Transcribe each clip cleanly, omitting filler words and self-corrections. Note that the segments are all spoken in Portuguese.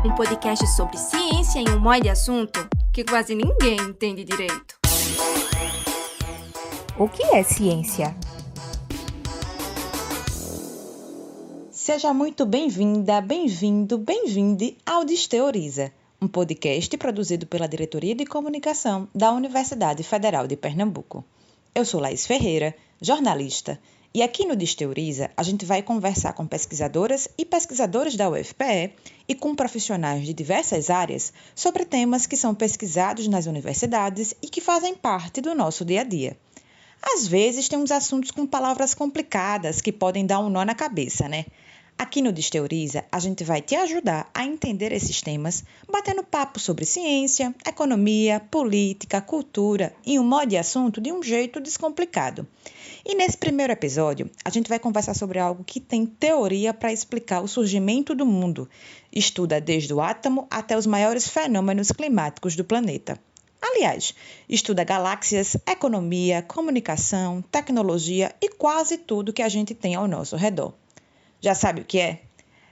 Um podcast sobre ciência em um monte de assunto que quase ninguém entende direito. O que é ciência? Seja muito bem-vinda, bem-vindo, bem-vinde ao Desteoriza, um podcast produzido pela Diretoria de Comunicação da Universidade Federal de Pernambuco. Eu sou Laís Ferreira, jornalista, e aqui no Desteoriza a gente vai conversar com pesquisadoras e pesquisadores da UFPE e com profissionais de diversas áreas sobre temas que são pesquisados nas universidades e que fazem parte do nosso dia a dia. Às vezes tem uns assuntos com palavras complicadas que podem dar um nó na cabeça, né? Aqui no Desteoriza, a gente vai te ajudar a entender esses temas, batendo papo sobre ciência, economia, política, cultura e um monte de assunto de um jeito descomplicado. E nesse primeiro episódio, a gente vai conversar sobre algo que tem teoria para explicar o surgimento do mundo. Estuda desde o átomo até os maiores fenômenos climáticos do planeta. Aliás, estuda galáxias, economia, comunicação, tecnologia e quase tudo que a gente tem ao nosso redor. Já sabe o que é?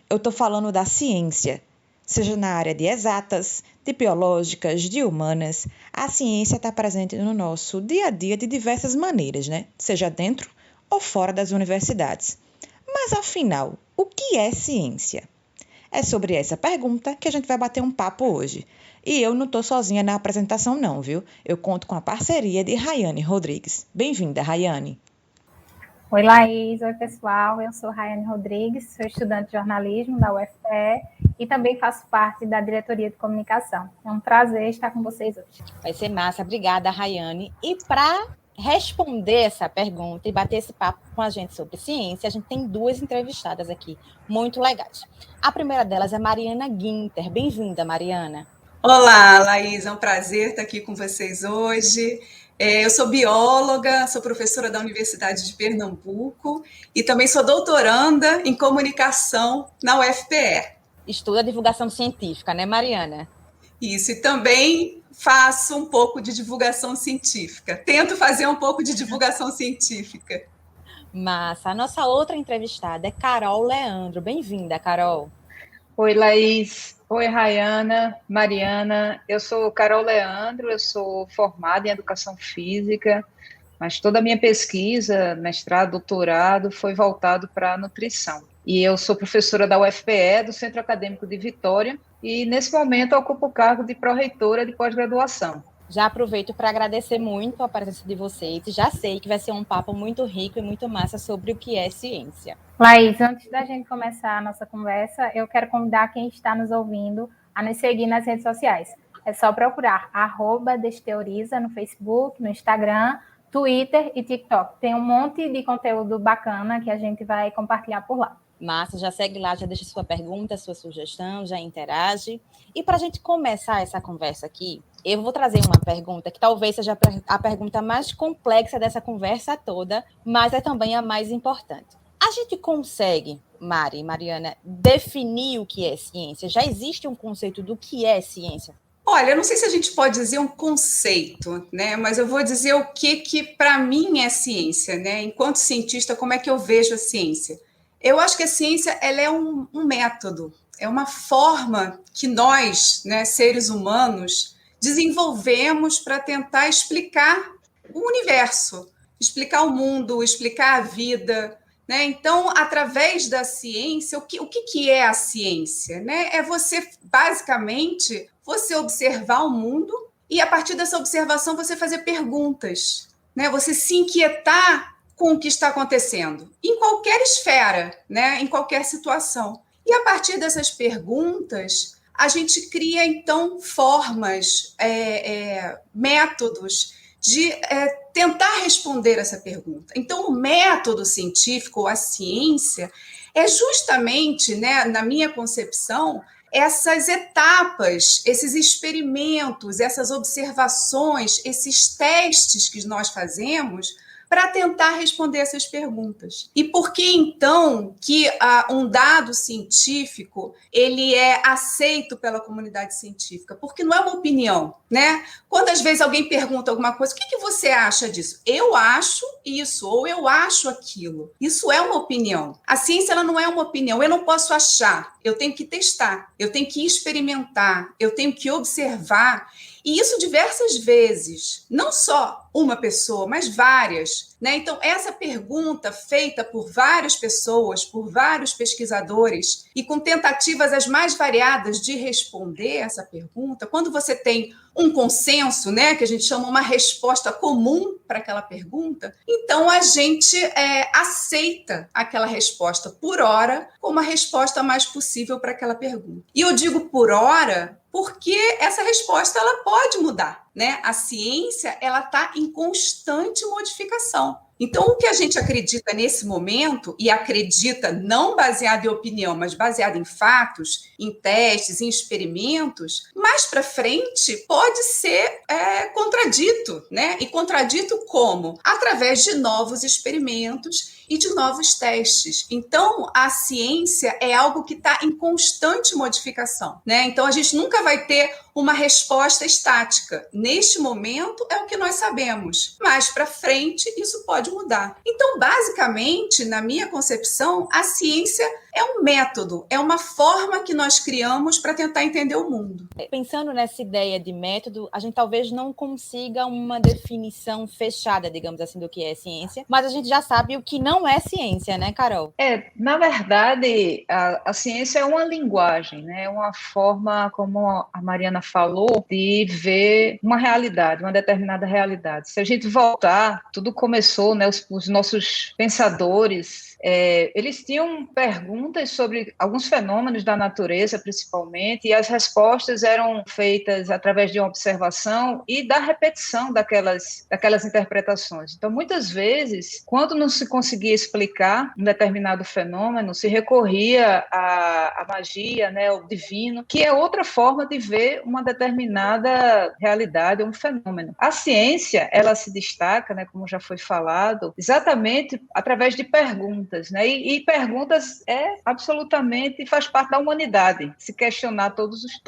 Eu estou falando da ciência. Seja na área de exatas, de biológicas, de humanas, a ciência está presente no nosso dia a dia de diversas maneiras, né? Seja dentro ou fora das universidades. Mas, afinal, o que é ciência? É sobre essa pergunta que a gente vai bater um papo hoje. E eu não estou sozinha na apresentação não, viu? Eu conto com a parceria de Rayane Rodrigues. Bem-vinda, Rayane. Oi, Laís. Oi, pessoal. Eu sou Rayane Rodrigues, sou estudante de jornalismo da UFPE e também faço parte da diretoria de comunicação. É um prazer estar com vocês hoje. Vai ser massa. Obrigada, Rayane. E para responder essa pergunta e bater esse papo com a gente sobre ciência, a gente tem duas entrevistadas aqui, muito legais. A primeira delas é Mariana Guinter. Bem-vinda, Mariana. Olá, Laís. É um prazer estar aqui com vocês hoje. Eu sou bióloga, sou professora da Universidade de Pernambuco e também sou doutoranda em comunicação na UFPE. Estuda divulgação científica, né, Mariana? Isso, e também faço um pouco de divulgação científica. Tento fazer um pouco de divulgação científica. Massa. A nossa outra entrevistada é Carol Leandro. Bem-vinda, Carol. Oi, Laís. Oi, Rayana, Mariana. Eu sou Carol Leandro, eu sou formada em Educação Física, mas toda a minha pesquisa, mestrado, doutorado, foi voltado para a nutrição. E eu sou professora da UFPE, do Centro Acadêmico de Vitória, e nesse momento ocupo o cargo de pró-reitora de pós-graduação. Já aproveito para agradecer muito a presença de vocês. Já sei que vai ser um papo muito rico e muito massa sobre o que é ciência. Laís, antes da gente começar a nossa conversa, eu quero convidar quem está nos ouvindo a nos seguir nas redes sociais. É só procurar @Desteoriza no Facebook, no Instagram, Twitter e TikTok. Tem um monte de conteúdo bacana que a gente vai compartilhar por lá. Massa, já segue lá, já deixa sua pergunta, sua sugestão, já interage. E para a gente começar essa conversa aqui, eu vou trazer uma pergunta que talvez seja a pergunta mais complexa dessa conversa toda, mas é também a mais importante. A gente consegue, Mari e Mariana, definir o que é ciência? Já existe um conceito do que é ciência? Olha, eu não sei se a gente pode dizer um conceito, né? Mas eu vou dizer o que para mim é ciência, né? Enquanto cientista, como é que eu vejo a ciência? Eu acho que a ciência ela é um método, é uma forma que nós, né, seres humanos, desenvolvemos para tentar explicar o universo, explicar o mundo, explicar a vida, né? Então, através da ciência, o que é a ciência? Né? É você, basicamente, você observar o mundo e, a partir dessa observação, você fazer perguntas, né? Você se inquietar com o que está acontecendo, em qualquer esfera, né? Em qualquer situação. E, a partir dessas perguntas, a gente cria, então, formas, métodos de tentar responder essa pergunta. Então, o método científico, a ciência, é justamente, né, na minha concepção, essas etapas, esses experimentos, essas observações, esses testes que nós fazemos para tentar responder essas perguntas. E por que, então, que um dado científico ele é aceito pela comunidade científica? Porque não é uma opinião, né? Quando, às vezes, alguém pergunta alguma coisa, o que você acha disso? Eu acho isso, ou eu acho aquilo. Isso é uma opinião. A ciência, ela não é uma opinião. Eu não posso achar, eu tenho que testar, eu tenho que experimentar, eu tenho que observar. E isso diversas vezes, não só uma pessoa, mas várias, né? Então, essa pergunta feita por várias pessoas, por vários pesquisadores, e com tentativas as mais variadas de responder essa pergunta, quando você tem um consenso, né, que a gente chama uma resposta comum para aquela pergunta, então a gente aceita aquela resposta por hora como a resposta mais possível para aquela pergunta. E eu digo por hora porque essa resposta ela pode mudar, né? A ciência ela está em constante modificação. Então, o que a gente acredita nesse momento, e acredita não baseado em opinião, mas baseado em fatos, em testes, em experimentos, mais para frente pode ser contradito, né? E contradito como? Através de novos experimentos e de novos testes. Então, a ciência é algo que está em constante modificação, né? Então, a gente nunca vai ter uma resposta estática. Neste momento, é o que nós sabemos. Mais para frente, isso pode mudar. Então, basicamente, na minha concepção, a ciência é um método, é uma forma que nós criamos para tentar entender o mundo. Pensando nessa ideia de método, a gente talvez não consiga uma definição fechada, digamos assim, do que é ciência, mas a gente já sabe o que não é ciência, né, Carol? Na verdade, a ciência é uma linguagem, né? É uma forma, como a Mariana falou, de ver uma realidade, uma determinada realidade. Se a gente voltar, tudo começou, né? Os nossos pensadores, eles tinham perguntas sobre alguns fenômenos da natureza, principalmente, e as respostas eram feitas através de uma observação e da repetição daquelas interpretações. Então, muitas vezes, quando não se conseguia explicar um determinado fenômeno, se recorria à magia, né, ao divino, que é outra forma de ver uma determinada realidade, um fenômeno. A ciência, ela se destaca, né, como já foi falado, exatamente através de perguntas, né, e perguntas absolutamente faz parte da humanidade, se questionar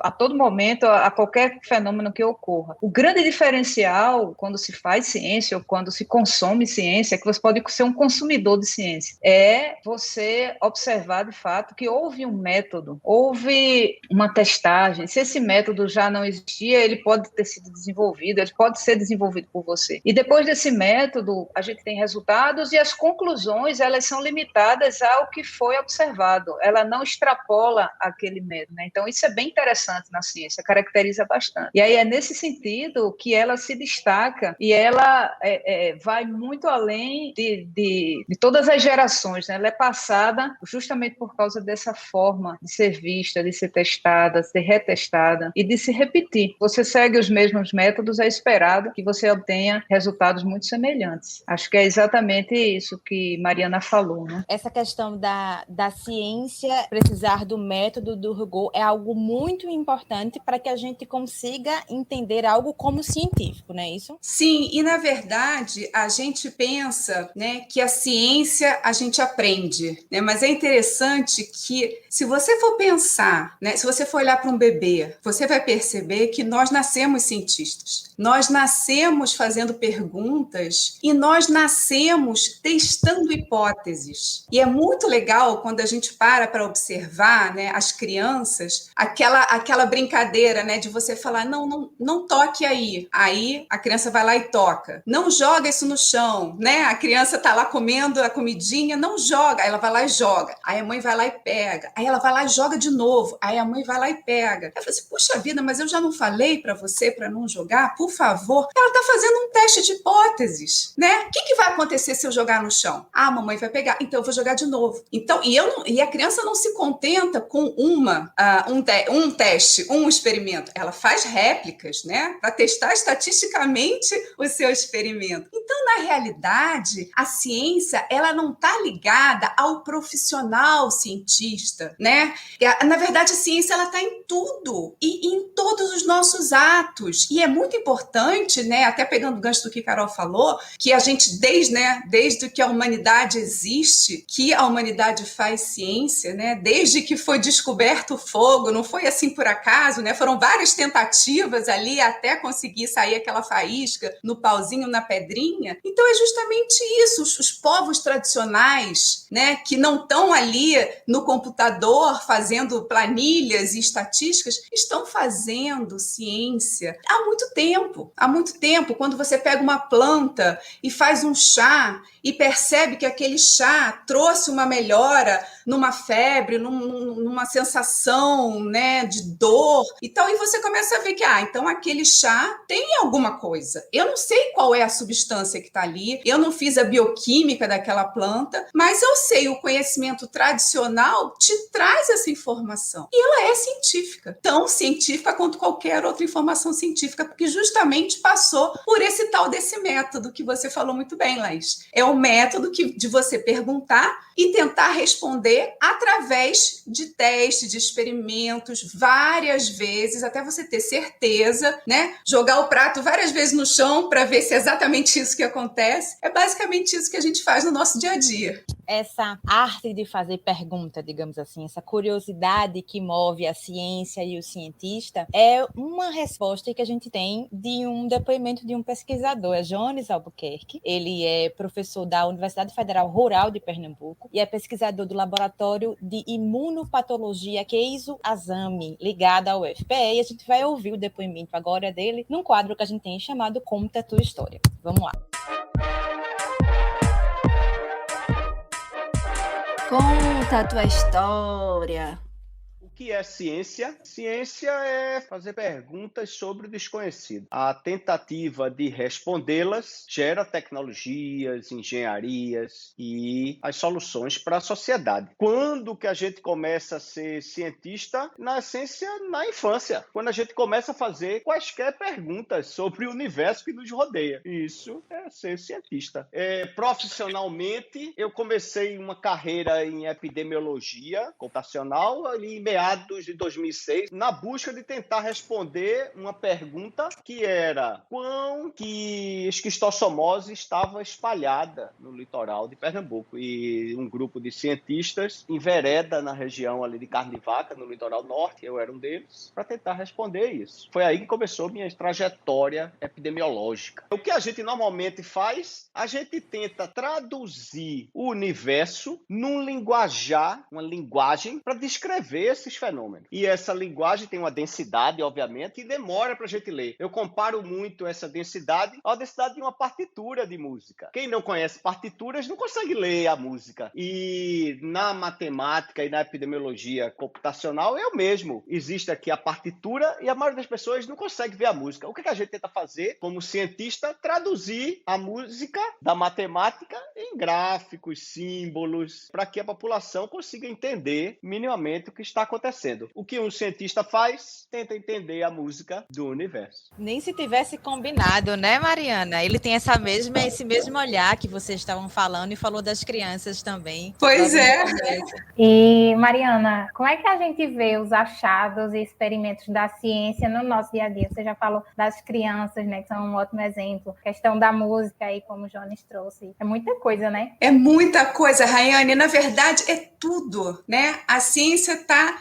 a todo momento, a qualquer fenômeno que ocorra. O grande diferencial quando se faz ciência ou quando se consome ciência, é que você pode ser um consumidor de ciência, é você observar de fato que houve um método, houve uma testagem. Se esse método já não existia, ele pode ter sido desenvolvido, ele pode ser desenvolvido por você. E depois desse método, a gente tem resultados e as conclusões, elas são limitadas ao que foi observado. Ela não extrapola aquele método, né? Então, isso é bem interessante na ciência, caracteriza bastante. E aí é nesse sentido que ela se destaca e ela vai muito além de todas as gerações, né? Ela é passada justamente por causa dessa forma de ser vista, de ser testada, de ser retestada e de se repetir. Você segue os mesmos métodos, é esperado que você obtenha resultados muito semelhantes. Acho que é exatamente isso que Mariana falou, né? Essa questão da ciência precisar do método, do rigor, é algo muito importante para que a gente consiga entender algo como científico, não é isso? Sim, e na verdade a gente pensa, né, que a ciência a gente aprende, né, mas é interessante que se você for pensar, né, se você for olhar para um bebê, você vai perceber que nós nascemos cientistas. Nós nascemos fazendo perguntas e nós nascemos testando hipóteses. E é muito legal quando a gente para observar, né, as crianças, aquela brincadeira, né, de você falar, não toque aí. Aí a criança vai lá e toca. Não joga isso no chão, né? A criança está lá comendo a comidinha, não joga. Aí ela vai lá e joga. Aí a mãe vai lá e pega. Aí ela vai lá e joga de novo. Aí a mãe vai lá e pega. Ela fala assim, puxa vida, mas eu já não falei para você para não jogar? Por favor. Ela está fazendo um teste de hipóteses, né? O que vai acontecer se eu jogar no chão? Ah, a mamãe vai pegar. Então eu vou jogar de novo. Então, e a criança não se contenta com um teste, um experimento. Ela faz réplicas, né? Para testar estatisticamente o seu experimento. Então, na realidade, a ciência, ela não está ligada ao profissional cientista, né? Na verdade, a ciência, ela está em tudo e em todos os nossos atos. E é muito importante, né? Até pegando o gancho do que a Carol falou, que a gente, desde que a humanidade existe, que a humanidade faz ciência, né? Desde que foi descoberto o fogo, não foi assim por acaso, né? Foram várias tentativas ali até conseguir sair aquela faísca no pauzinho, na pedrinha. linha. Então é justamente isso, os povos tradicionais, né, que não estão ali no computador fazendo planilhas e estatísticas, estão fazendo ciência há muito tempo. Há muito tempo, quando você pega uma planta e faz um chá e percebe que aquele chá trouxe uma melhora numa febre, numa sensação, né, de dor e tal, e você começa a ver que, então aquele chá tem alguma coisa. Eu não sei qual é a substância que está ali, eu não fiz a bioquímica daquela planta, mas eu sei, o conhecimento tradicional te traz essa informação. E ela é científica, tão científica quanto qualquer outra informação científica, porque justamente passou por esse tal desse método que você falou muito bem, Laís. É o método de você perguntar e tentar responder através de testes, de experimentos, várias vezes, até você ter certeza, né? Jogar o prato várias vezes no chão para ver se é exatamente isso que acontece. É basicamente isso que a gente faz no nosso dia a dia. Essa arte de fazer pergunta, digamos assim, essa curiosidade que move a ciência e o cientista, é uma resposta que a gente tem de um depoimento de um pesquisador, é Jones Albuquerque. Ele é professor da Universidade Federal Rural de Pernambuco e é pesquisador do Laboratório de Imunopatologia Keizo Azami, ligado ao UFPE, e a gente vai ouvir o depoimento agora dele num quadro que a gente tem chamado Conta a Tua História. Vamos lá. Conta a tua história. O que é ciência? Ciência é fazer perguntas sobre o desconhecido. A tentativa de respondê-las gera tecnologias, engenharias e as soluções para a sociedade. Quando que a gente começa a ser cientista? Na essência, na infância. Quando a gente começa a fazer quaisquer perguntas sobre o universo que nos rodeia. Isso é ser cientista. Profissionalmente, eu comecei uma carreira em epidemiologia computacional ali em meados de 2006, na busca de tentar responder uma pergunta que era quão que esquistossomose estava espalhada no litoral de Pernambuco. E um grupo de cientistas envereda na região ali de Carne de Vaca, no litoral norte, eu era um deles, para tentar responder isso. Foi aí que começou minha trajetória epidemiológica. O que a gente normalmente faz? A gente tenta traduzir o universo num linguajar, uma linguagem, para descrever esses fenômenos. E essa linguagem tem uma densidade, obviamente, e demora para a gente ler. Eu comparo muito essa densidade à densidade de uma partitura de música. Quem não conhece partituras não consegue ler a música. E na matemática e na epidemiologia computacional é o mesmo. Existe aqui a partitura e a maioria das pessoas não consegue ver a música. O que a gente tenta fazer, como cientista? Traduzir a música da matemática em gráficos, símbolos, para que a população consiga entender minimamente o que está acontecendo. O que um cientista faz? Tenta entender a música do universo. Nem se tivesse combinado, né, Mariana? Ele tem esse mesmo olhar que vocês estavam falando e falou das crianças também. Pois é. E, Mariana, como é que a gente vê os achados e experimentos da ciência no nosso dia a dia? Você já falou das crianças, né, que são um ótimo exemplo. A questão da música aí, como o Jones trouxe. É muita coisa, né? É muita coisa, Rayane. Na verdade, é tudo, né? A ciência está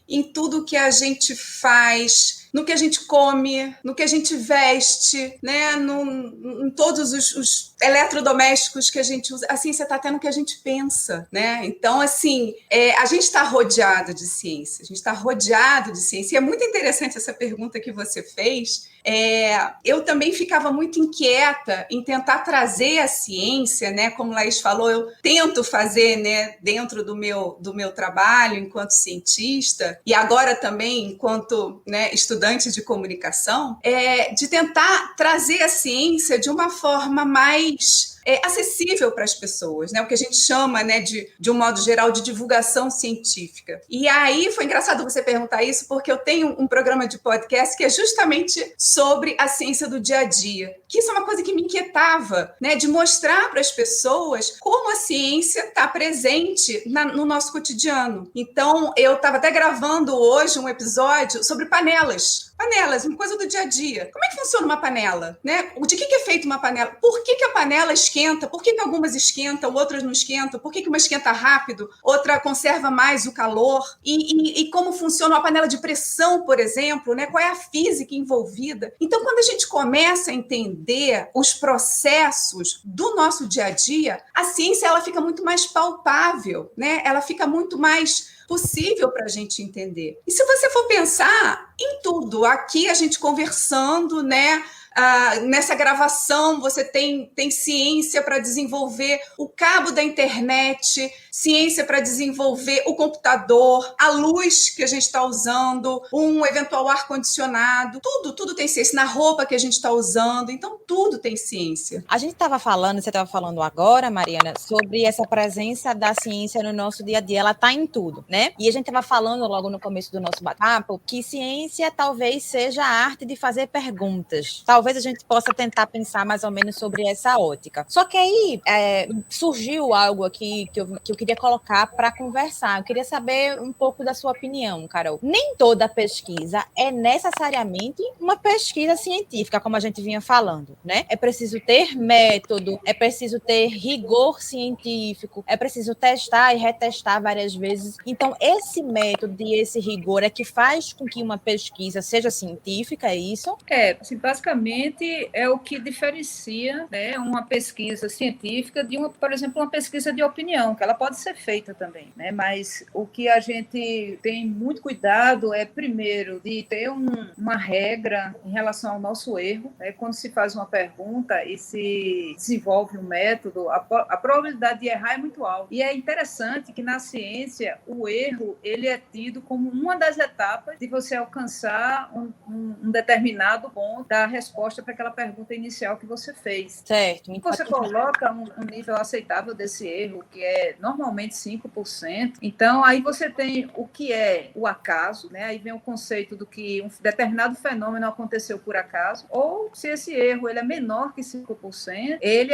em tudo que a gente faz, no que a gente come, no que a gente veste, né? Em todos os eletrodomésticos que a gente usa. A ciência está até no que a gente pensa, né? Então, assim, a gente está rodeado de ciência. A gente está rodeado de ciência. E é muito interessante essa pergunta que você fez. Eu também ficava muito inquieta em tentar trazer a ciência, né? Como Laís falou, eu tento fazer, né, dentro do meu trabalho enquanto cientista e agora também enquanto, né, estudante de comunicação, de tentar trazer a ciência de uma forma mais acessível para as pessoas, né? O que a gente chama, né, de um modo geral, de divulgação científica. E aí foi engraçado você perguntar isso, porque eu tenho um programa de podcast que é justamente sobre a ciência do dia a dia. Que isso é uma coisa que me inquietava, né? De mostrar para as pessoas como a ciência está presente no nosso cotidiano. Então, eu estava até gravando hoje um episódio sobre panelas. Panelas, uma coisa do dia a dia. Como é que funciona uma panela? Né? De que é feita uma panela? Por que a panela esquenta? Por que algumas esquentam, outras não esquentam? Por que uma esquenta rápido, outra conserva mais o calor? E como funciona uma panela de pressão, por exemplo? Né? Qual é a física envolvida? Então, quando a gente começa a entender os processos do nosso dia a dia, a ciência ela fica muito mais palpável, né? Ela fica muito mais possível para a gente entender. E se você for pensar em tudo, aqui a gente conversando, né? Nessa gravação você tem ciência para desenvolver o cabo da internet, ciência para desenvolver o computador, a luz que a gente está usando, um eventual ar-condicionado, tudo tem ciência, na roupa que a gente está usando, então tudo tem ciência. A gente estava falando, você estava falando agora, Mariana, sobre essa presença da ciência no nosso dia a dia, ela está em tudo, né? E a gente estava falando logo no começo do nosso bate-papo que ciência talvez seja a arte de fazer perguntas. Talvez a gente possa tentar pensar mais ou menos sobre essa ótica. Só que aí surgiu algo aqui que eu queria colocar para conversar. Eu queria saber um pouco da sua opinião, Carol. Nem toda pesquisa é necessariamente uma pesquisa científica, como a gente vinha falando, né? É preciso ter método, é preciso ter rigor científico, é preciso testar e retestar várias vezes. Então, esse método e esse rigor é que faz com que uma pesquisa seja científica, é isso? Assim, basicamente, é o que diferencia, né, uma pesquisa científica de, por exemplo, uma pesquisa de opinião, que ela pode ser feita também, né? Mas o que a gente tem muito cuidado é, primeiro, de ter uma regra em relação ao nosso erro, né? Quando se faz uma pergunta e se desenvolve um método, a probabilidade de errar é muito alta. E é interessante que na ciência o erro ele é tido como uma das etapas de você alcançar um determinado ponto da resposta para aquela pergunta inicial que você fez. Certo. Você coloca um nível aceitável desse erro, que é normalmente 5%. Então, aí você tem o que é o acaso, né? Aí vem o conceito do que um determinado fenômeno aconteceu por acaso, ou se esse erro ele é menor que 5%, ele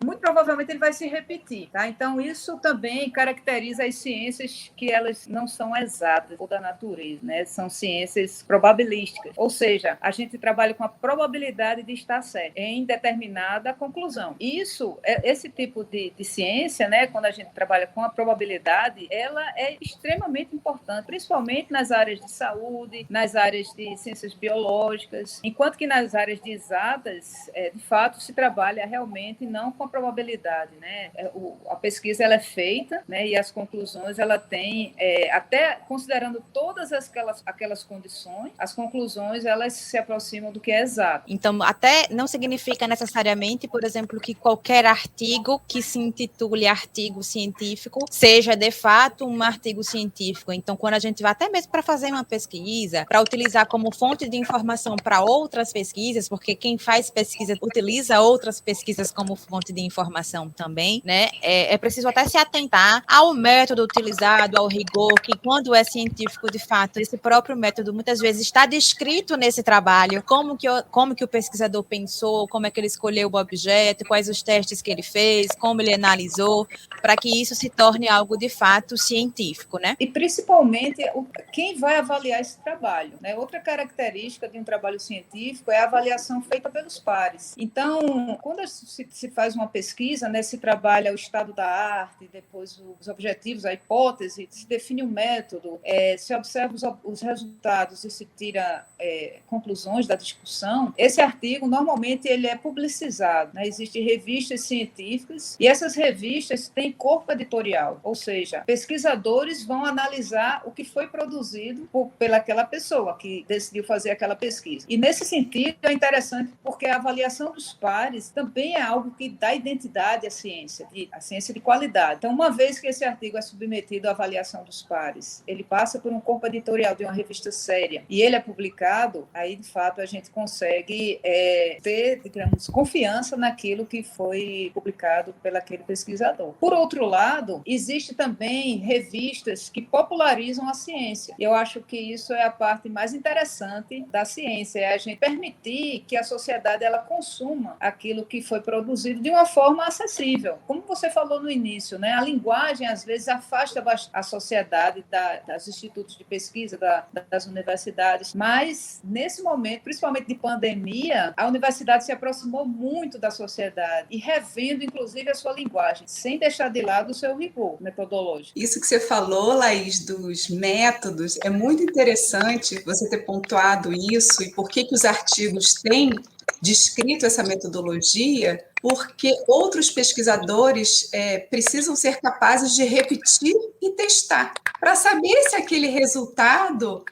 muito provavelmente ele vai se repetir, tá? Então, isso também caracteriza as ciências que elas não são exatas ou da natureza, né? São ciências probabilísticas, ou seja, a gente trabalha com a probabilidade de estar certo em determinada conclusão. Esse tipo de ciência, né, quando a gente trabalha com a probabilidade, ela é extremamente importante, principalmente nas áreas de saúde, nas áreas de ciências biológicas, enquanto que nas áreas de exatas, de fato, se trabalha realmente não com a probabilidade, né? A pesquisa ela é feita, né, e as conclusões ela tem, até considerando todas aquelas condições, as conclusões elas se aproximam do que é exato. Então, até não significa necessariamente, por exemplo, que qualquer artigo que se intitule artigo científico seja, de fato, um artigo científico. Então, quando a gente vai até mesmo para fazer uma pesquisa, para utilizar como fonte de informação para outras pesquisas, porque quem faz pesquisa utiliza outras pesquisas como fonte de informação também, né? É preciso até se atentar ao método utilizado, ao rigor, que quando é científico, de fato, esse próprio método muitas vezes está descrito nesse trabalho, como que o pesquisador pensou, como é que ele escolheu o objeto, quais os testes que ele fez, como ele analisou, para que isso se torne algo de fato científico, né? E principalmente quem vai avaliar esse trabalho, né? Outra característica de um trabalho científico é a avaliação feita pelos pares. Então, quando se faz uma pesquisa, né, se trabalha o estado da arte, depois os objetivos, a hipótese, se define o método, se observa os resultados e se tira conclusões da discussão, esse artigo, normalmente, ele é publicizado, né? Existem revistas científicas e essas revistas têm corpo editorial, ou seja, pesquisadores vão analisar o que foi produzido pelaquela pessoa que decidiu fazer aquela pesquisa. E, nesse sentido, é interessante porque a avaliação dos pares também é algo que dá identidade à ciência de qualidade. Então, uma vez que esse artigo é submetido à avaliação dos pares, ele passa por um corpo editorial de uma revista séria e ele é publicado, aí, de fato, a gente consegue consegue ter, digamos, confiança naquilo que foi publicado pelaquele pesquisador. Por outro lado, existe também revistas que popularizam a ciência. Eu acho que isso é a parte mais interessante da ciência, é a gente permitir que a sociedade ela consuma aquilo que foi produzido de uma forma acessível. Como você falou no início, né? A linguagem, às vezes, afasta a sociedade dos institutos de pesquisa, das universidades, mas, nesse momento, principalmente de pandemia, a universidade se aproximou muito da sociedade e revendo, inclusive, a sua linguagem, sem deixar de lado o seu rigor metodológico. Isso que você falou, Laís, dos métodos, é muito interessante você ter pontuado isso e por que os artigos têm descrito essa metodologia, porque outros pesquisadores precisam ser capazes de repetir e testar, para saber se aquele resultado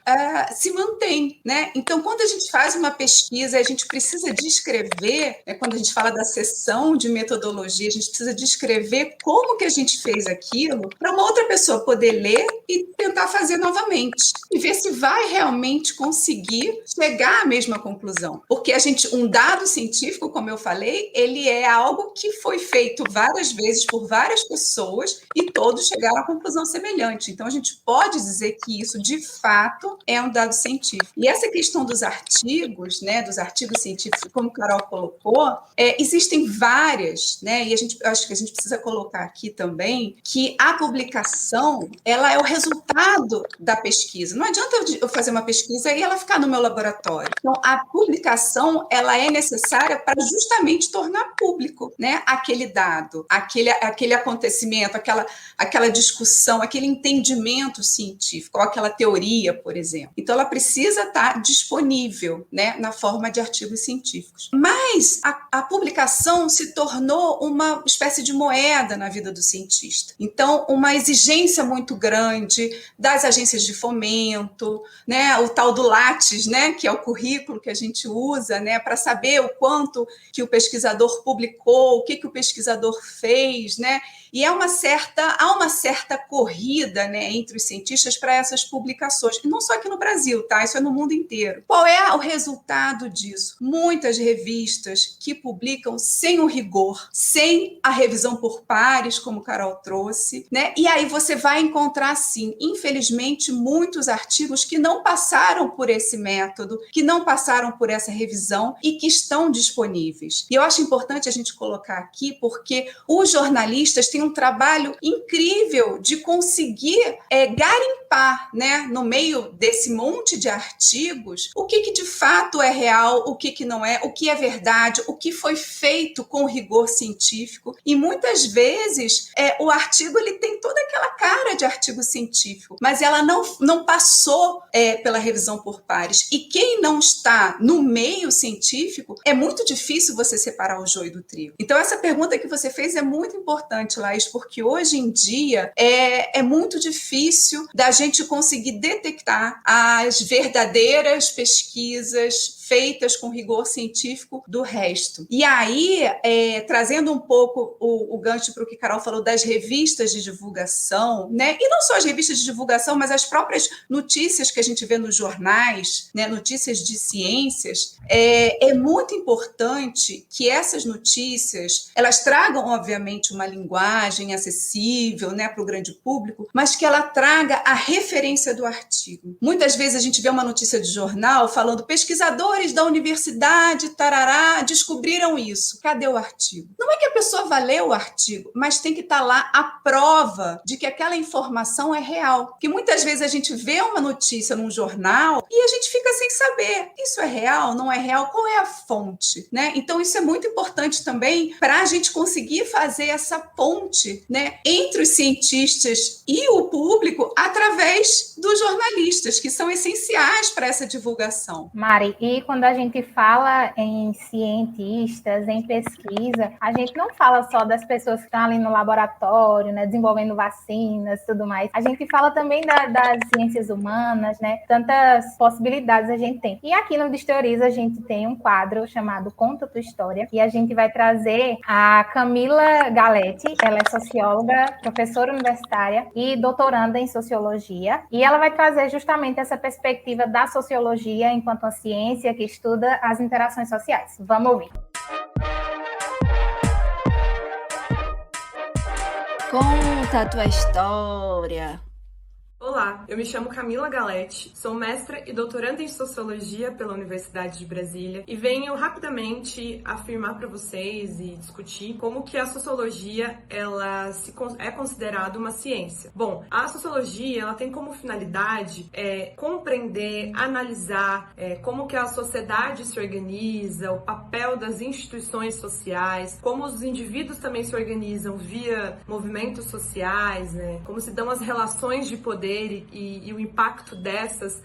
se mantém, né? Então, quando a gente faz uma pesquisa, a gente precisa descrever, quando a gente fala da sessão de metodologia, a gente precisa descrever como que a gente fez aquilo, para uma outra pessoa poder ler e tentar fazer novamente, e ver se vai realmente conseguir chegar à mesma conclusão. Porque um dado científico, como eu falei, ele é algo que foi feito várias vezes por várias pessoas e todos chegaram à conclusão semelhante. Então, a gente pode dizer que isso, de fato, é um dado científico. E essa questão dos artigos, né, dos artigos científicos, como a Carol colocou, existem várias, né, e acho que a gente precisa colocar aqui também que a publicação, ela é o resultado da pesquisa. Não adianta eu fazer uma pesquisa e ela ficar no meu laboratório. Então, a publicação, ela é necessária para justamente tornar público, né, aquele dado, aquele acontecimento, aquela discussão, aquele entendimento científico, ou aquela teoria, por exemplo. Então, ela precisa estar disponível, né, na forma de artigos científicos. Mas a publicação se tornou uma espécie de moeda na vida do cientista. Então, uma exigência muito grande das agências de fomento, né, o tal do Lattes, né, que é o currículo que a gente usa, né, para saber o quanto que o pesquisador publicou, o que o pesquisador fez, né? E há uma certa corrida, né, entre os cientistas para essas publicações. E não só aqui no Brasil, tá? Isso é no mundo inteiro. Qual é o resultado disso? Muitas revistas que publicam sem o rigor, sem a revisão por pares, como Carol trouxe, né? E aí você vai encontrar, sim, infelizmente, muitos artigos que não passaram por esse método, que não passaram por essa revisão e que estão disponíveis. E eu acho importante a gente colocar aqui, porque os jornalistas têm um trabalho incrível de conseguir garimpar, né, no meio desse monte de artigos, o que de fato é real, o que não é, o que é verdade, o que foi feito com rigor científico. E muitas vezes o artigo ele tem toda aquela cara de artigo científico, mas ela não passou pela revisão por pares. E quem não está no meio científico, é muito difícil você separar o joio do trigo. Então, essa pergunta que você fez é muito importante, Laís, porque hoje em dia é muito difícil da gente conseguir detectar as verdadeiras pesquisas feitas com rigor científico do resto. E aí, trazendo um pouco o gancho para o que Carol falou das revistas de divulgação, né? E não só as revistas de divulgação, mas as próprias notícias que a gente vê nos jornais, né? Notícias de ciências, é muito importante que essas notícias, elas tragam, obviamente, uma linguagem acessível, né, para o grande público, mas que ela traga a referência do artigo. Muitas vezes a gente vê uma notícia de jornal falando pesquisadores da universidade, tarará, descobriram isso. Cadê o artigo? Não é que a pessoa vai ler o artigo, mas tem que estar lá a prova de que aquela informação é real. Porque muitas vezes a gente vê uma notícia num jornal e a gente fica sem saber. Isso é real? Não é real? Qual é a fonte? Né? Então, isso é muito importante também para a gente conseguir fazer essa ponte, né, entre os cientistas e o público através dos jornalistas, que são essenciais para essa divulgação. Mari, e quando a gente fala em cientistas, em pesquisa, a gente não fala só das pessoas que estão ali no laboratório, né, desenvolvendo vacinas e tudo mais. A gente fala também das ciências humanas, né? Tantas possibilidades a gente tem. E aqui no Desteoriza a gente tem um quadro chamado Conta Tua História, e a gente vai trazer a Camila Galetti. Ela é socióloga, professora universitária e doutoranda em sociologia, e ela vai trazer justamente essa perspectiva da sociologia enquanto uma ciência que estuda as interações sociais. Vamos ouvir. Conta a tua história. Olá, eu me chamo Camila Galete, sou mestra e doutoranda em Sociologia pela Universidade de Brasília e venho rapidamente afirmar para vocês e discutir como que a sociologia é considerada uma ciência. Bom, a sociologia ela tem como finalidade compreender, analisar como que a sociedade se organiza, o papel das instituições sociais, como os indivíduos também se organizam via movimentos sociais, né? Como se dão as relações de poder e o impacto dessas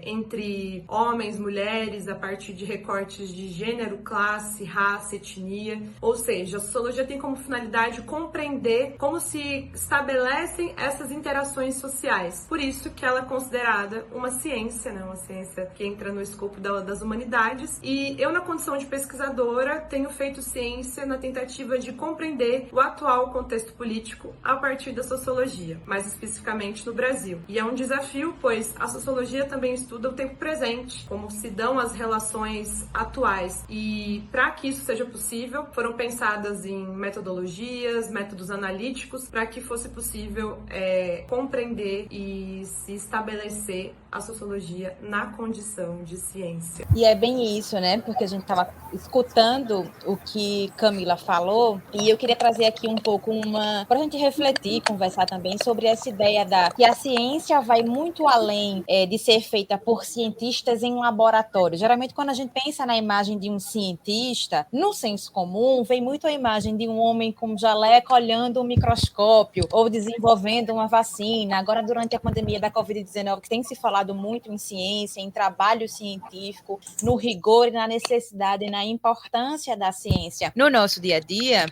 entre homens, mulheres, a partir de recortes de gênero, classe, raça, etnia. Ou seja, a sociologia tem como finalidade compreender como se estabelecem essas interações sociais. Por isso que ela é considerada uma ciência, né? Uma ciência que entra no escopo das humanidades. E eu, na condição de pesquisadora, tenho feito ciência na tentativa de compreender o atual contexto político a partir da sociologia, mais especificamente no Brasil. E é um desafio, pois a sociologia também estuda o tempo presente, como se dão as relações atuais. E para que isso seja possível, foram pensadas em metodologias, métodos analíticos, para que fosse possível compreender e se estabelecer a sociologia na condição de ciência. E é bem isso, né? Porque a gente estava escutando o que Camila falou, e eu queria trazer aqui um pouco para a gente refletir, conversar também sobre essa ideia que a ciência vai muito além de ser feita por cientistas em um laboratório. Geralmente, quando a gente pensa na imagem de um cientista, no senso comum, vem muito a imagem de um homem com jaleco olhando um microscópio ou desenvolvendo uma vacina. Agora, durante a pandemia da Covid-19, que tem se falado muito em ciência, em trabalho científico, no rigor e na necessidade e na importância da ciência no nosso dia a dia,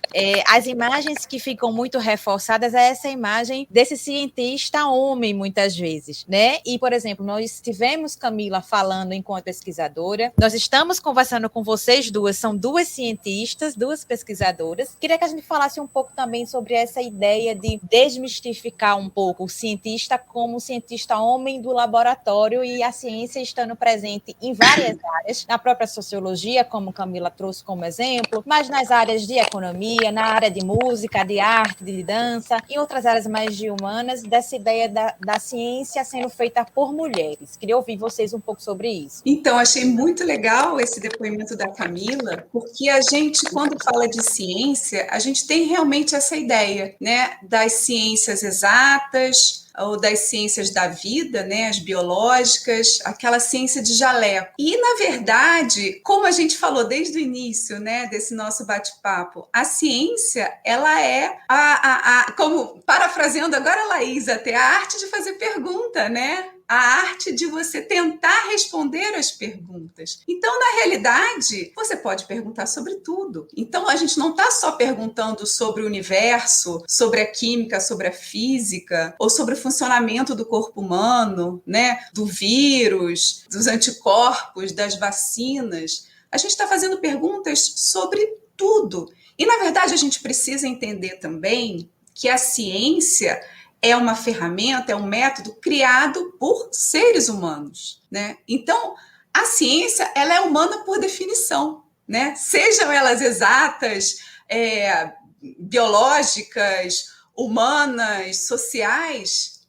as imagens que ficam muito reforçadas é essa imagem desse cientista homem, muitas vezes, né? E, por exemplo, nós tivemos Camila falando enquanto pesquisadora, nós estamos conversando com vocês duas, são duas cientistas, duas pesquisadoras. Queria que a gente falasse um pouco também sobre essa ideia de desmistificar um pouco o cientista como o cientista homem do laboratório e a ciência estando presente em várias áreas, na própria sociologia, como Camila trouxe como exemplo, mas nas áreas de economia, na área de música, de arte, de dança, e outras áreas mais de humanas, dessa ideia da ciência sendo feita por mulheres. Queria ouvir vocês um pouco sobre isso. Então, achei muito legal esse depoimento da Camila, porque a gente, quando fala de ciência, a gente tem realmente essa ideia, né, das ciências exatas, ou das ciências da vida, né, as biológicas, aquela ciência de jaleco. E, na verdade, como a gente falou desde o início, né, desse nosso bate-papo, a ciência, ela é como parafraseando agora a Laís, até a arte de fazer pergunta, né? A arte de você tentar responder as perguntas. Então, na realidade, você pode perguntar sobre tudo. Então, a gente não está só perguntando sobre o universo, sobre a química, sobre a física, ou sobre o funcionamento do corpo humano, né? Do vírus, dos anticorpos, das vacinas. A gente está fazendo perguntas sobre tudo. E, na verdade, a gente precisa entender também que a ciência é uma ferramenta, é um método criado por seres humanos, né? Então, a ciência, ela é humana por definição, né? Sejam elas exatas, biológicas, humanas, sociais,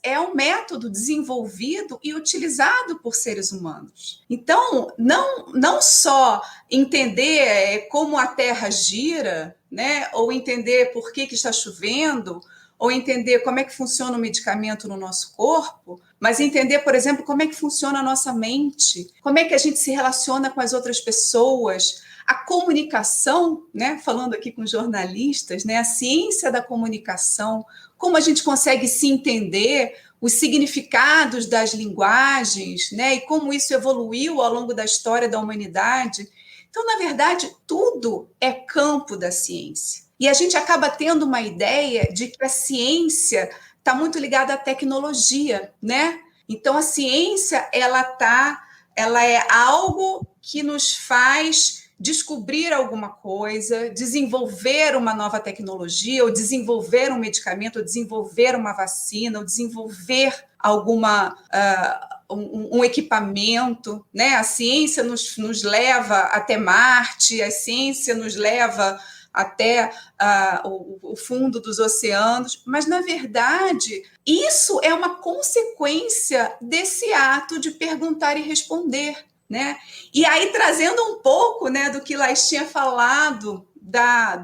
é um método desenvolvido e utilizado por seres humanos. Então, não só entender como a Terra gira, né? Ou entender por que está chovendo, ou entender como é que funciona o medicamento no nosso corpo, mas entender, por exemplo, como é que funciona a nossa mente, como é que a gente se relaciona com as outras pessoas, a comunicação, né? Falando aqui com jornalistas, né? A ciência da comunicação, como a gente consegue se entender, os significados das linguagens, né? E como isso evoluiu ao longo da história da humanidade. Então, na verdade, tudo é campo da ciência. E a gente acaba tendo uma ideia de que a ciência está muito ligada à tecnologia, né? Então, a ciência, ela é algo que nos faz descobrir alguma coisa, desenvolver uma nova tecnologia, ou desenvolver um medicamento, ou desenvolver uma vacina, ou desenvolver um equipamento, né? A ciência nos leva até Marte, a ciência nos leva até o fundo dos oceanos, mas, na verdade, isso é uma consequência desse ato de perguntar e responder, né? E aí, trazendo um pouco, né, do que Laís tinha falado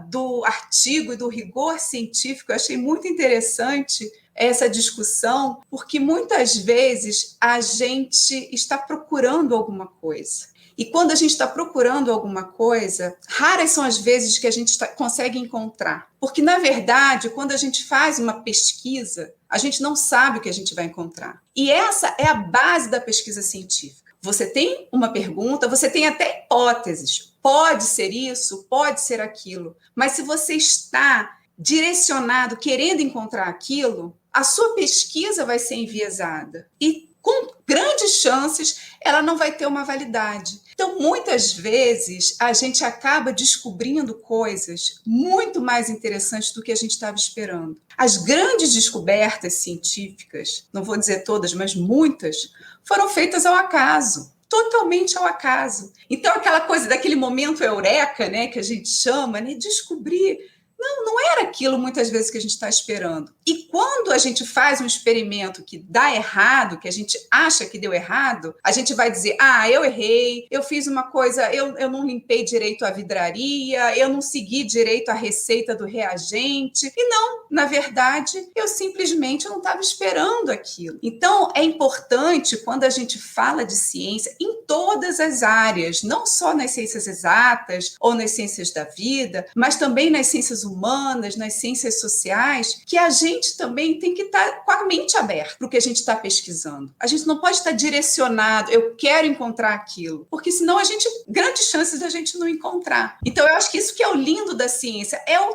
do artigo e do rigor científico, eu achei muito interessante essa discussão, porque muitas vezes a gente está procurando alguma coisa. E quando a gente está procurando alguma coisa, raras são as vezes que a gente consegue encontrar. Porque, na verdade, quando a gente faz uma pesquisa, a gente não sabe o que a gente vai encontrar. E essa é a base da pesquisa científica. Você tem uma pergunta, você tem até hipóteses. Pode ser isso, pode ser aquilo. Mas se você está direcionado, querendo encontrar aquilo, a sua pesquisa vai ser enviesada. E com grandes chances, ela não vai ter uma validade. Então, muitas vezes, a gente acaba descobrindo coisas muito mais interessantes do que a gente estava esperando. As grandes descobertas científicas, não vou dizer todas, mas muitas, foram feitas ao acaso. Totalmente ao acaso. Então, aquela coisa daquele momento eureka, né, que a gente chama, né, descobrir. Não era aquilo muitas vezes que a gente está esperando. E quando a gente faz um experimento que dá errado, que a gente acha que deu errado, a gente vai dizer, eu errei, eu fiz uma coisa, eu não limpei direito a vidraria, eu não segui direito a receita do reagente. E não, na verdade, eu simplesmente não estava esperando aquilo. Então, é importante, quando a gente fala de ciência, em todas as áreas, não só nas ciências exatas ou nas ciências da vida, mas também nas ciências humanas, nas ciências sociais, que a gente também tem que estar com a mente aberta para o que a gente está pesquisando. A gente não pode estar direcionado, eu quero encontrar aquilo, porque senão grandes chances da gente não encontrar. Então, eu acho que isso que é o lindo da ciência, é o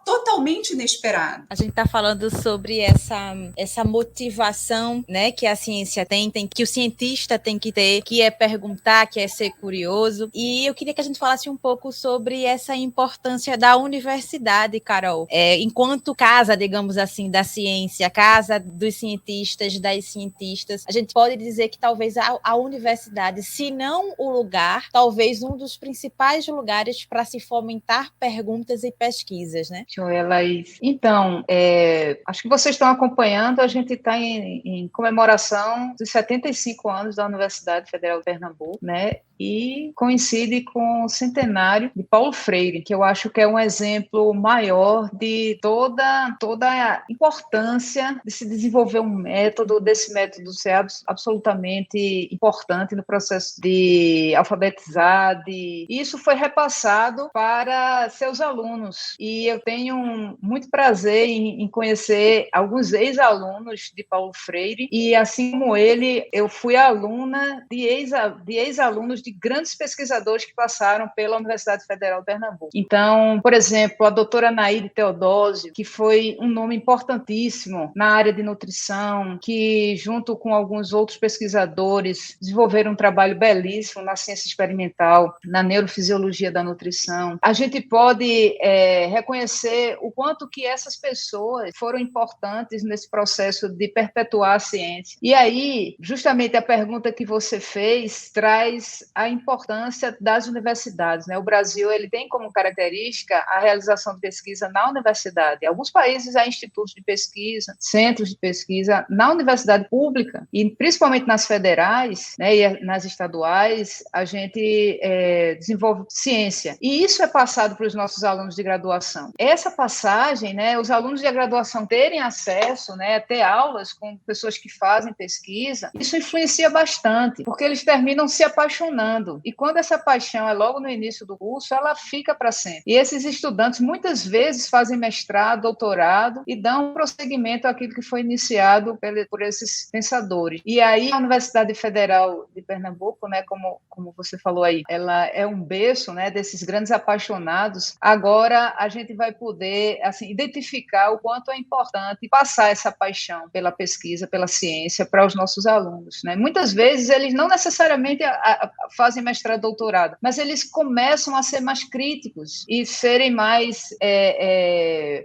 totalmente inesperado. A gente está falando sobre essa motivação, né, que a ciência tem, que o cientista tem que ter, que é perguntar, que é ser curioso. E eu queria que a gente falasse um pouco sobre essa importância da universidade, Carol, enquanto casa, digamos assim, da ciência, casa dos cientistas, das cientistas, a gente pode dizer que talvez a universidade, se não o lugar, talvez um dos principais lugares para se fomentar perguntas e pesquisas, né? Joia, Laís. Então, acho que vocês estão acompanhando, a gente está em comemoração dos 75 anos da Universidade Federal de Pernambuco, né? E coincide com o centenário de Paulo Freire, que eu acho que é um exemplo maior de toda a importância de se desenvolver um método, desse método ser absolutamente importante no processo de alfabetizar, e isso foi repassado para seus alunos. E eu tenho muito prazer em conhecer alguns ex-alunos de Paulo Freire, e assim como ele, eu fui aluna de ex-alunos de grandes pesquisadores que passaram pela Universidade Federal de Pernambuco. Então, por exemplo, a doutora Naide Teodósio, que foi um nome importantíssimo na área de nutrição, que junto com alguns outros pesquisadores desenvolveram um trabalho belíssimo na ciência experimental, na neurofisiologia da nutrição. A gente pode reconhecer o quanto que essas pessoas foram importantes nesse processo de perpetuar a ciência. E aí, justamente a pergunta que você fez traz a importância das universidades, né? O Brasil, ele tem como característica a realização de pesquisa na universidade. Em alguns países há institutos de pesquisa, centros de pesquisa na universidade pública, e principalmente nas federais, né, e nas estaduais, a gente desenvolve ciência. E isso é passado para os nossos alunos de graduação. Essa passagem, né, os alunos de graduação terem acesso, né, a ter aulas com pessoas que fazem pesquisa, isso influencia bastante, porque eles terminam se apaixonando. E quando essa paixão é logo no início do curso, ela fica para sempre. E esses estudantes muitas vezes fazem mestrado, doutorado e dão prosseguimento àquilo que foi iniciado por esses pensadores. E aí a Universidade Federal de Pernambuco, né, como você falou aí, ela é um berço, né, desses grandes apaixonados. Agora a gente gente vai poder assim, identificar o quanto é importante passar essa paixão pela pesquisa, pela ciência para os nossos alunos, né? Muitas vezes eles não necessariamente fazem mestrado, doutorado, mas eles começam a ser mais críticos e serem mais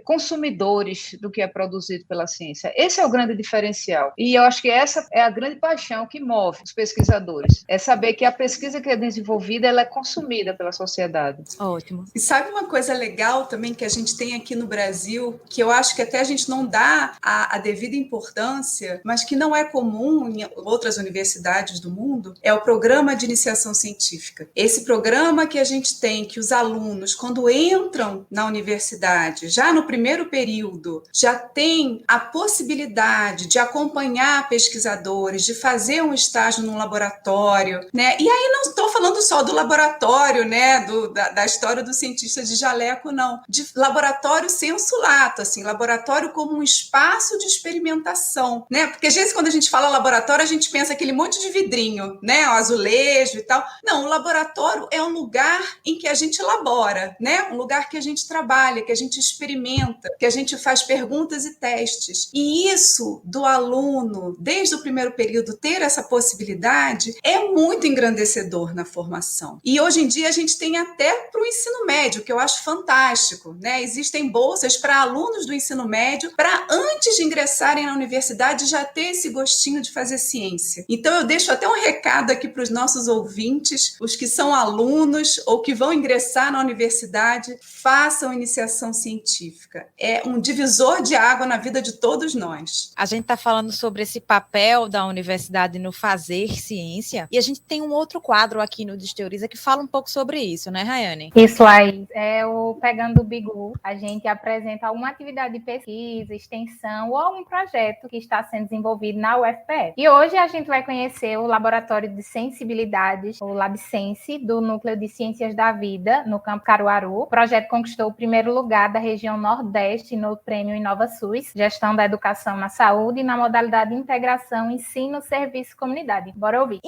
consumidores do que é produzido pela ciência. Esse é o grande diferencial. E eu acho que essa é a grande paixão que move os pesquisadores. É saber que a pesquisa que é desenvolvida, ela é consumida pela sociedade. Ótimo. E sabe uma coisa legal também que a gente tem aqui no Brasil, que eu acho que até a gente não dá a devida importância, mas que não é comum em outras universidades do mundo, é o Programa de Iniciação Científica. Esse programa que a gente tem, que os alunos, quando entram na universidade, já no primeiro período, já tem a possibilidade de acompanhar pesquisadores, de fazer um estágio num laboratório, né? E aí não estou falando só do laboratório, né? Da história do cientista de jaleco, não. De laboratório sensu lato, assim, laboratório como um espaço de experimentação, né? Porque às vezes quando a gente fala laboratório, a gente pensa aquele monte de vidrinho, né? O azulejo e tal. Não, o laboratório é um lugar em que a gente elabora, né? Um lugar que a gente trabalha, que a gente experimenta, que a gente faz perguntas e testes. E isso do aluno, desde o primeiro período, ter essa possibilidade é muito engrandecedor na formação. E hoje em dia a gente tem até para o ensino médio, que eu acho fantástico, né? Existem bolsas para alunos do ensino médio para, antes de ingressarem na universidade, já ter esse gostinho de fazer ciência. Então eu deixo até um recado aqui para os nossos ouvintes, os que são alunos ou que vão ingressar na universidade, façam iniciação científica. É um divisor de água na vida de todos nós. A gente está falando sobre esse papel da universidade no fazer ciência, e a gente tem um outro quadro aqui no Desteoriza que fala um pouco sobre isso, né, Rayane? Isso aí, o Pegando o Bigu, a gente apresenta alguma atividade de pesquisa, extensão ou algum projeto que está sendo desenvolvido na UFPE. E hoje a gente vai conhecer o Laboratório de Sensibilidades, o LabSense, do Núcleo de Ciências da Vida, no Campo Caruaru. O projeto conquistou o primeiro lugar da região Nordeste no Prêmio InovaSUS, Gestão da Educação na Saúde, na modalidade de Integração, Ensino, Serviço e Comunidade. Bora ouvir.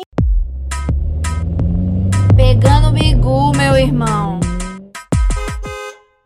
Pegando o Bigu, meu irmão.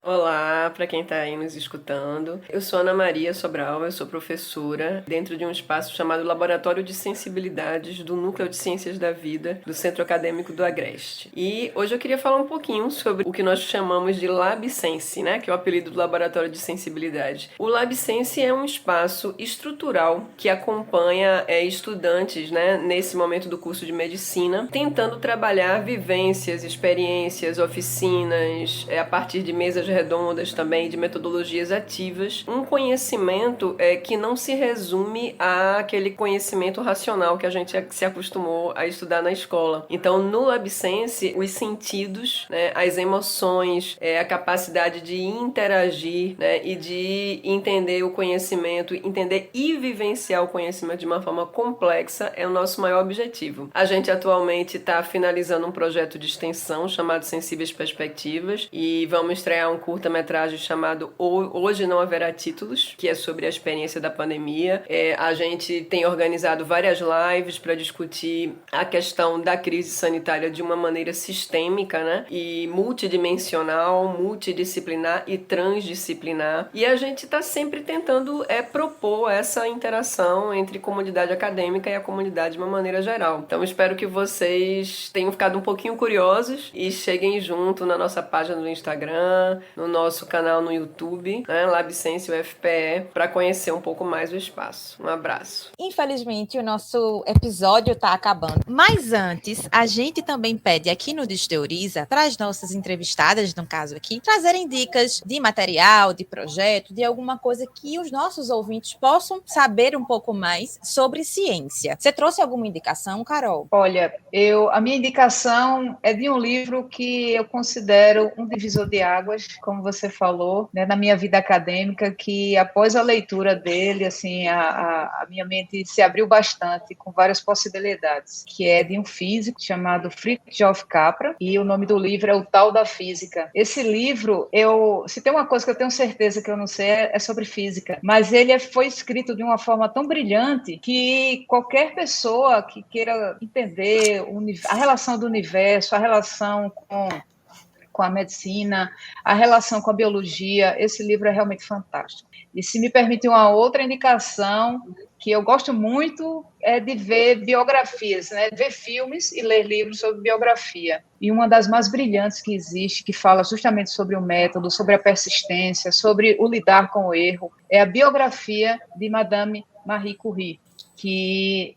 Olá, para quem está aí nos escutando. Eu sou Ana Maria Sobral, eu sou professora dentro de um espaço chamado Laboratório de Sensibilidades do Núcleo de Ciências da Vida do Centro Acadêmico do Agreste. E hoje eu queria falar um pouquinho sobre o que nós chamamos de LabSense, né, que é o apelido do Laboratório de Sensibilidade. O LabSense é um espaço estrutural que acompanha estudantes, né, nesse momento do curso de medicina, tentando trabalhar vivências, experiências, oficinas, a partir de mesas redondas também, de metodologias ativas, um conhecimento que não se resume àquele conhecimento racional que a gente se acostumou a estudar na escola. Então, no LabSense, os sentidos, né, as emoções, a capacidade de interagir, né, e de entender o conhecimento, entender e vivenciar o conhecimento de uma forma complexa é o nosso maior objetivo. A gente atualmente está finalizando um projeto de extensão chamado Sensíveis Perspectivas e vamos estrear um curta-metragem chamado Hoje Não Haverá Títulos, que é sobre a experiência da pandemia. A gente tem organizado várias lives para discutir a questão da crise sanitária de uma maneira sistêmica, né? E multidimensional, multidisciplinar e transdisciplinar. E a gente está sempre tentando propor essa interação entre comunidade acadêmica e a comunidade de uma maneira geral. Então espero que vocês tenham ficado um pouquinho curiosos e cheguem junto na nossa página do Instagram, no nosso canal no YouTube, né, LabSense UFPE, para conhecer um pouco mais o espaço. Um abraço. Infelizmente, o nosso episódio está acabando. Mas antes, a gente também pede aqui no Desteoriza, para as nossas entrevistadas, no caso aqui, trazerem dicas de material, de projeto, de alguma coisa que os nossos ouvintes possam saber um pouco mais sobre ciência. Você trouxe alguma indicação, Carol? Olha, a minha indicação é de um livro que eu considero um divisor de águas, como você falou, né, na minha vida acadêmica, que após a leitura dele, assim, a minha mente se abriu bastante com várias possibilidades, que é de um físico chamado Fritjof Capra, e o nome do livro é O Tal da Física. Esse livro, se tem uma coisa que eu tenho certeza que eu não sei, é sobre física, mas ele foi escrito de uma forma tão brilhante que qualquer pessoa que queira entender a relação do universo, a relação com com a medicina, a relação com a biologia. Esse livro é realmente fantástico. E se me permite uma outra indicação, que eu gosto muito, é de ver biografias, né? Ver filmes e ler livros sobre biografia. E uma das mais brilhantes que existe, que fala justamente sobre o método, sobre a persistência, sobre o lidar com o erro, é a biografia de Madame Marie Curie, que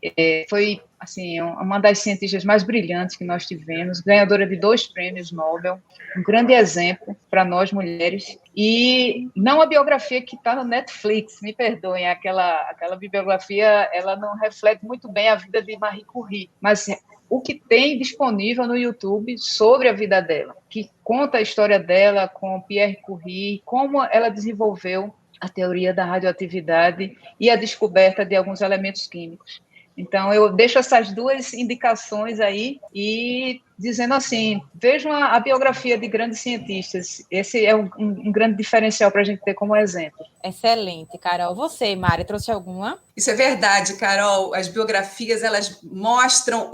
foi assim, uma das cientistas mais brilhantes que nós tivemos, ganhadora de 2 prêmios Nobel, um grande exemplo para nós mulheres, e não a biografia que está no Netflix, me perdoem, aquela bibliografia, ela não reflete muito bem a vida de Marie Curie, mas o que tem disponível no YouTube sobre a vida dela, que conta a história dela com Pierre Curie, como ela desenvolveu a teoria da radioatividade e a descoberta de alguns elementos químicos. Então, eu deixo essas 2 indicações aí e dizendo assim, vejam a biografia de grandes cientistas. Esse é um grande diferencial para a gente ter como exemplo. Excelente, Carol. Você, Mari, trouxe alguma? Isso é verdade, Carol. As biografias, elas mostram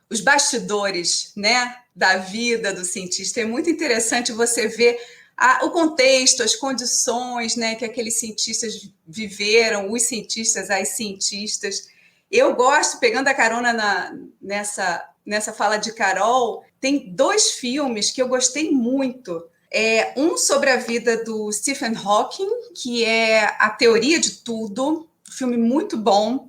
os bastidores, né, da vida do cientista. É muito interessante você ver o contexto, as condições, né, que aqueles cientistas viveram, os cientistas, as cientistas. Eu gosto, pegando a carona nessa fala de Carol, tem 2 filmes que eu gostei muito. Um sobre a vida do Stephen Hawking, que é A Teoria de Tudo, um filme muito bom.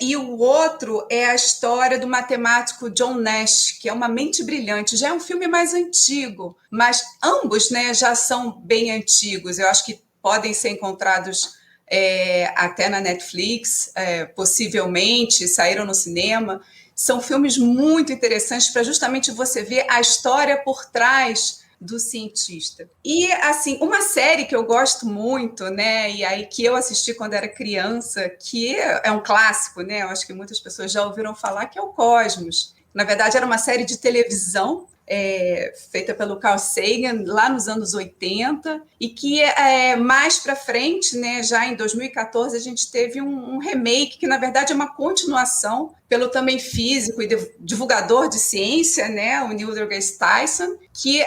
E o outro é a história do matemático John Nash, que é uma mente brilhante. Já é um filme mais antigo, mas ambos, né, já são bem antigos. Eu acho que podem ser encontrados até na Netflix, possivelmente, saíram no cinema. São filmes muito interessantes para justamente você ver a história por trás do cientista. E, assim, uma série que eu gosto muito, né, e aí que eu assisti quando era criança, que é um clássico, né, eu acho que muitas pessoas já ouviram falar, que é o Cosmos. Na verdade, era uma série de televisão feita pelo Carl Sagan lá nos anos 80, e que mais para frente, né, já em 2014, a gente teve um remake, que na verdade é uma continuação, pelo também físico e divulgador de ciência, né, o Neil deGrasse Tyson, que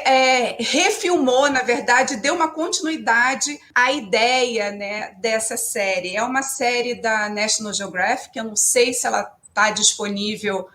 refilmou, na verdade, deu uma continuidade à ideia, né, dessa série. É uma série da National Geographic, eu não sei se ela está disponível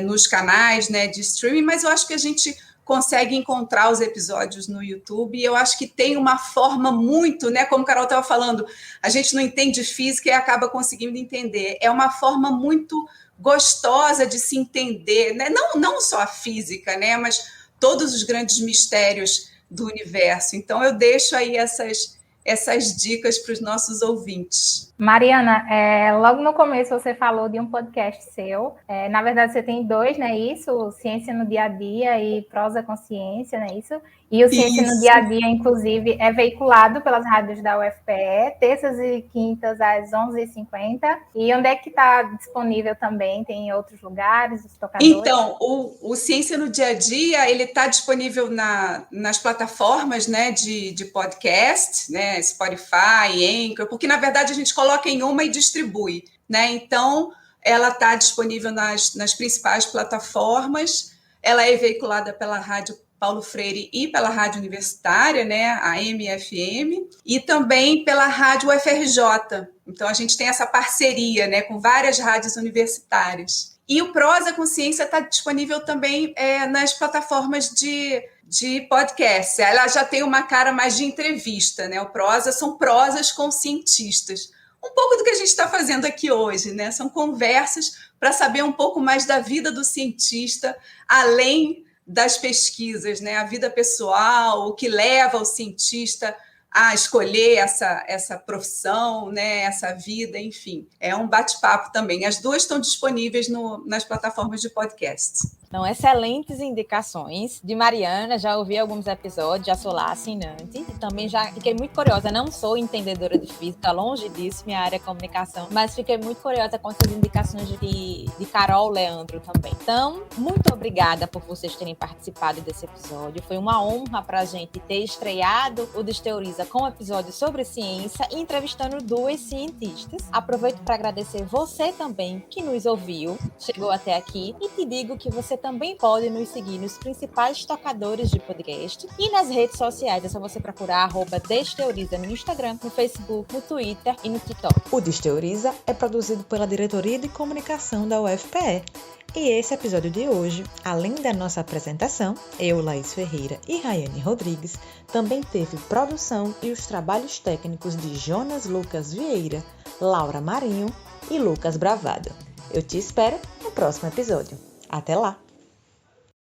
nos canais, né, de streaming, mas eu acho que a gente consegue encontrar os episódios no YouTube, e eu acho que tem uma forma muito, né, como a Carol estava falando, a gente não entende física e acaba conseguindo entender. É uma forma muito gostosa de se entender, né? Não só a física, né, mas todos os grandes mistérios do universo. Então, eu deixo aí essas dicas para os nossos ouvintes. Mariana, logo no começo você falou de um podcast seu. Na verdade, você tem 2, não é isso? Ciência no Dia a Dia e Prosa com Ciência, não é isso? E o Ciência no Dia a Dia, inclusive, é veiculado pelas rádios da UFPE, terças e quintas às 11h50. E onde é que está disponível também? Tem em outros lugares, os tocadores? Então, o Ciência no Dia a Dia, ele está disponível nas plataformas, né, de podcast, né, Spotify, Anchor, porque, na verdade, a gente coloca em uma e distribui, né? Então, ela está disponível nas principais plataformas, ela é veiculada pela Rádio Paulo Freire e pela Rádio Universitária, né, a MFM, e também pela Rádio UFRJ. Então, a gente tem essa parceria, né, com várias rádios universitárias. E o Prosa com Ciência está disponível também nas plataformas de podcast. Ela já tem uma cara mais de entrevista, né? O Prosa são prosas com cientistas. Um pouco do que a gente está fazendo aqui hoje, né? São conversas para saber um pouco mais da vida do cientista, além das pesquisas, né? A vida pessoal, o que leva o cientista a escolher essa profissão, né? Essa vida, enfim. É um bate-papo também. As 2 estão disponíveis nas plataformas de podcast. Então, excelentes indicações de Mariana, já ouvi alguns episódios, já sou lá assinante, e também já fiquei muito curiosa, não sou entendedora de física, longe disso, minha área é comunicação, mas fiquei muito curiosa com essas indicações de Carol Leandro também. Então, muito obrigada por vocês terem participado desse episódio, foi uma honra pra gente ter estreado o Desteoriza com um episódio sobre ciência e entrevistando 2 cientistas. Aproveito para agradecer você também que nos ouviu, chegou até aqui, e te digo que você você também pode nos seguir nos principais tocadores de podcast e nas redes sociais. É só você procurar @Desteoriza no Instagram, no Facebook, no Twitter e no TikTok. O Desteoriza é produzido pela Diretoria de Comunicação da UFPE. E esse episódio de hoje, além da nossa apresentação, eu, Laís Ferreira e Rayane Rodrigues, também teve produção e os trabalhos técnicos de Jonas Lucas Vieira, Laura Marinho e Lucas Bravado. Eu te espero no próximo episódio. Até lá!